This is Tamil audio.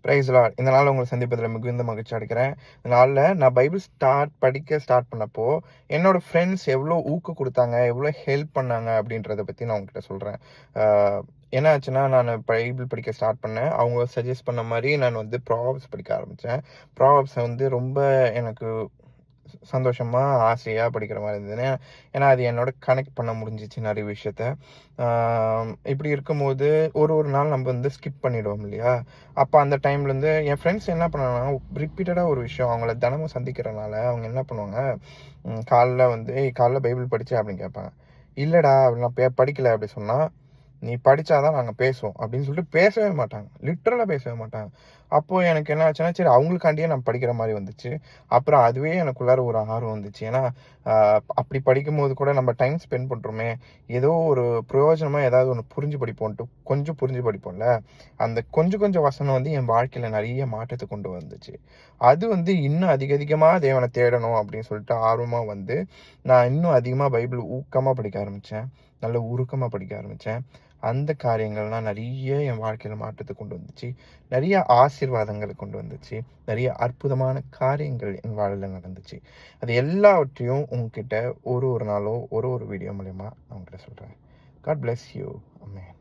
Price Lord. இந்த நாள்ல உங்கள சந்திப்பதில மிகுந்த மகிழ்ச்சி அடைக்கிறேன். இந்த நாள்ல நான் பைபிள் படிக்க ஸ்டார்ட் பண்ணப்போ, என்னோட ஃப்ரெண்ட்ஸ் எவ்ளோ ஊக்கம் குடுத்தாங்க, எவ்ளோ ஹெல்ப் பண்ணாங்க அப்படின்றத பத்தி நான் உங்ககிட்ட சொல்றேன். ஆ என்ன ஆச்சுன்னா, நானு பைபிள் படிக்க ஸ்டார்ட் பண்ணேன். அவங்க சஜெஸ்ட் பண்ண மாரி நான் வந்து ப்ராவெர்ப்ஸ் படிக்க ஆரம்பிச்சேன். ப்ராவெர்ப்ஸ வந்து ரொம்ப எனக்கு சந்தோஷமா, ஆசையா படிக்கிற மாரி இருந்தது. ஏன்னா, அது என்னோட கனெக்ட் பண்ண முடிஞ்சுச்சு நெறைய விஷயத்த. ஆ இப்படி இருக்கும்போது, ஒரு ஒரு நாள் நம்ம வந்து ஸ்கிப் பண்ணிடுவோம் இல்லையா? அப்ப அந்த டைம்லேருந்து என் ஃப்ரெண்ட்ஸ் என்ன பண்ணாங்கன்னா, ரிப்பீட்டடா ஒரு விஷயம் அவங்கள தினமும் சந்திக்கிறனால, அவங்க என்ன பண்ணுவாங்க, காலைல வந்து, "ஏய் காலைல பைபிள் படிச்சியா?" அப்படின்னு கேட்பாங்க. "இல்லடா, நான் படிக்கல" அப்படி சொன்னா, "நீ படிச்சா தான் நாங்க பேசுவோம்" அப்படின்னு சொல்லிட்டு பேசவே மாட்டாங்க. லிட்டரலா பேசவே மாட்டாங்க. அப்போ எனக்கு என்ன ஆச்சுன்னா, சரி அவங்களுக்காண்டியே நான் படிக்கிற மாரி வந்துச்சு. அப்புறம் அதுவே எனக்குள்ளார ஒரு ஆர்வம் வந்துச்சு. ஏன்னா, அ அப்படி படிக்கும்போது கூட நம்ம டைம் ஸ்பெண்ட் பண்றோமே, ஏதோ ஒரு பிரயோஜனமா ஏதாவது ஒண்ணு புரிஞ்சு படிப்போன்ட்டு, கொஞ்சம் புரிஞ்சு படிப்போம்ல. அந்த கொஞ்சம் கொஞ்சம் வசனம் வந்து என் வாழ்க்கையில நெறைய மாற்றத்த கொண்டு வந்துச்சு. அது வந்து இன்னும் அதிக அதிகமா தேவன தேடணும் அப்படின்னு சொல்லிட்டு ஆர்வமா வந்து, நான் இன்னும் அதிகமா பைபிள் ஊக்கமா படிக்க ஆரம்பிச்சேன். நல்ல உருக்கமா படிக்க ஆரம்பிச்சேன். அந்த காரியங்கள்லாம் நெறைய என் வாழ்க்கையில மாற்றத்த கொண்டு வந்துச்சு. நெறைய ஆசீர்வாதங்கள கொண்டு வந்துச்சு. நெறைய அற்புதமான காரியங்கள் என் வாழ்வுல நடந்துச்சு. அது எல்லாவற்றையும் உங்ககிட்ட ஒரு ஒரு நாளும் ஒரு ஒரு வீடியோ மூலியமா நான் உங்ககிட்ட சொல்றேன். God bless you. ஆமென்.